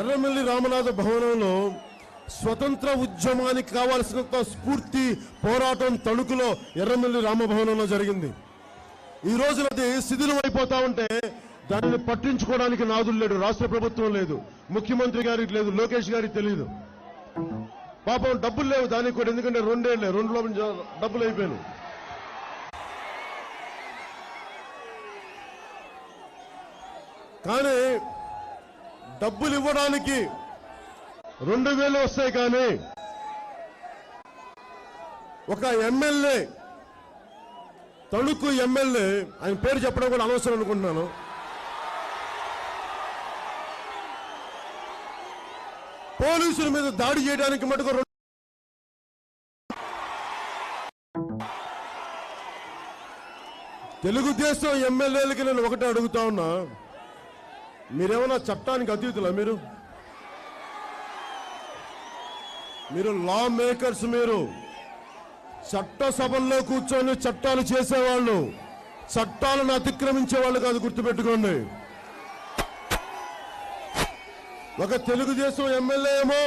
ఎర్రమిల్లి రామనాథ భవనంలో స్వతంత్ర ఉద్యమానికి కావాల్సినంత స్ఫూర్తి పోరాటం తణుకులో ఎర్రమిల్లి రామభవనంలో జరిగింది. ఈ రోజు అది శిథిలం అయిపోతా ఉంటే దాన్ని పట్టించుకోవడానికి నాదులు లేడు, రాష్ట్ర ప్రభుత్వం లేదు, ముఖ్యమంత్రి గారికి లేదు, లోకేష్ గారికి తెలియదు. పాపం డబ్బులు లేవు దానికి కూడా, ఎందుకంటే 2 ఏళ్లే, 2 డబ్బులు అయిపోయాను. కానీ డబ్బులు ఇవ్వడానికి 2000 వస్తాయి. కానీ ఒక ఎమ్మెల్యే, తణుకు ఎమ్మెల్యే, ఆయన పేరు చెప్పడం కూడా అనవసరం అనుకుంటున్నాను, పోలీసుల మీద దాడి చేయడానికి మటుకు తెలుగుదేశం ఎమ్మెల్యేలకి నేను ఒకటే అడుగుతా ఉన్నా, మీరేమన్నా చట్టానికి అతీతులా? మీరు లా మేకర్స్, మీరు చట్టసభల్లో కూర్చొని చట్టాలు చేసేవాళ్ళు, చట్టాలను అతిక్రమించే వాళ్ళు కాదు, గుర్తుపెట్టుకోండి. ఒక తెలుగుదేశం ఎమ్మెల్యే ఏమో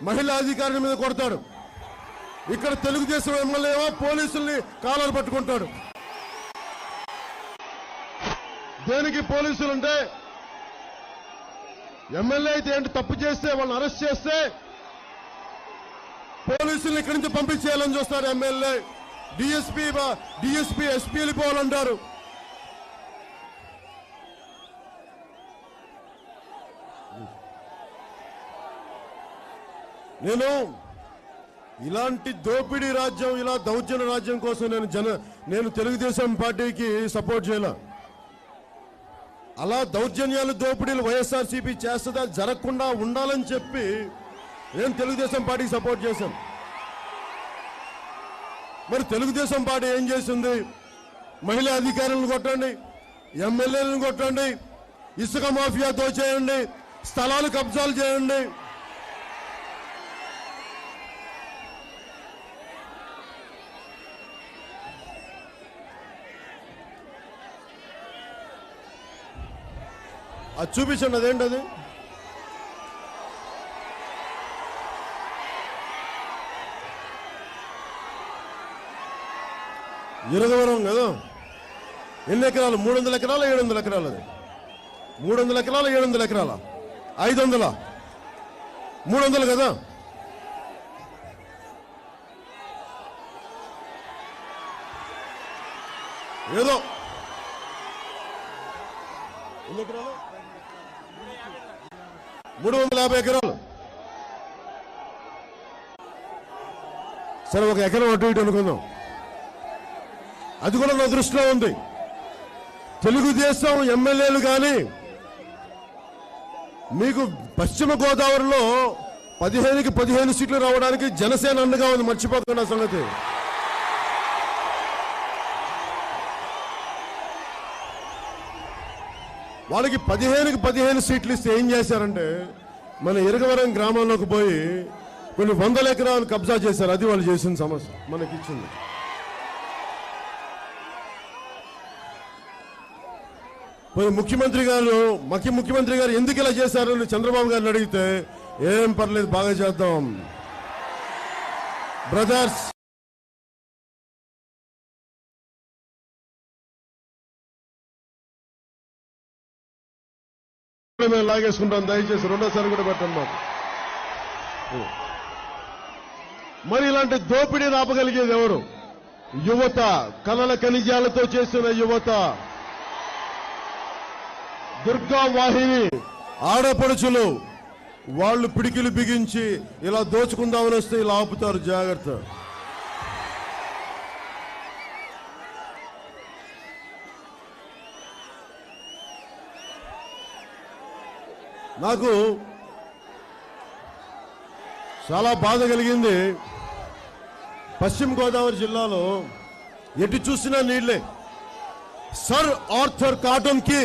మహిళా అధికారుల మీద కొడతాడు, ఇక్కడ తెలుగుదేశం ఎమ్మెల్యే ఏమో పోలీసుల్ని కాలర్ పట్టుకుంటాడు. దేనికి పోలీసులు అంటే, ఎమ్మెల్యే అయితే ఏంటి, తప్పు చేస్తే వాళ్ళని అరెస్ట్ చేస్తే పోలీసుల్ని ఇక్కడి నుంచి పంపించేయాలని చూస్తారు. ఎమ్మెల్యే డిఎస్పీ ఎస్పీ వెళ్ళిపోవాలంటారు. నేను ఇలాంటి దోపిడీ రాజ్యం, ఇలా దౌర్జన్య రాజ్యం కోసం నేను తెలుగుదేశం పార్టీకి సపోర్ట్ చేయాల. అలా దౌర్జన్యాలు, దోపిడీలు వైఎస్ఆర్సీపీ చేస్తుందా, జరగకుండా ఉండాలని చెప్పి నేను తెలుగుదేశం పార్టీకి సపోర్ట్ చేశాను. మరి తెలుగుదేశం పార్టీ ఏం చేసింది? మహిళా అధికారులను కొట్టండి, ఎమ్మెల్యేలను కొట్టండి, ఇసుక మాఫియా దోచేయండి, స్థలాలు కబ్జాలు చేయండి. అది చూపించండి, అదేంటది? ఇరగవరం కదా, ఎన్ని ఎకరాలు? 300 ఎకరాలు 700 ఎకరాలు? అది 300 ఎకరాలు 700 ఎకరాల? 500? 300 కదా. ఏదో ఎన్ని ఎకరాలు? 350 ఎకరాలు. సరే, ఒక ఎకరం అటు ఇటు అనుకుందాం, అది కూడా నా దృష్టిలో ఉంది. తెలుగుదేశం ఎమ్మెల్యేలు కానీ మీకు పశ్చిమ గోదావరిలో 15కి 15 సీట్లు రావడానికి జనసేన అండగా ఉంది, మర్చిపోకుండా సంగతి. వాళ్ళకి 15కి 15 సీట్లు ఇస్తే ఏం చేశారంటే, మన ఇరగవరం గ్రామంలోకి పోయి కొన్ని 100 ఎకరాలు కబ్జా చేశారు. అది వాళ్ళు చేసిన సమస్య మనకి ఇచ్చింది. ముఖ్యమంత్రి గారు ఎందుకు ఇలా చేశారని చంద్రబాబు గారిని అడిగితే, ఏం పర్లేదు, బాగా చేద్దాం బ్రదర్స్, మేము లాగేసుకుంటాం, దయచేసి రెండోసారి కూడా పెట్టండి మాకు. మరి ఇలాంటి దోపిడీని ఆపగలిగేది ఎవరు? యువత, కలల ఖనిజాలతో చేసిన యువత, దుర్గా వాహిని ఆడపడుచులు. వాళ్ళు పిడికిలు బిగించి ఇలా దోచుకుందామని వస్తే ఇలా ఆపుతారు, జాగ్రత్త. నాకు చాలా బాధ కలిగింది. పశ్చిమ గోదావరి జిల్లాలో ఎటు చూసినా నీళ్లే. సర్ ఆర్థర్ కాటన్ కి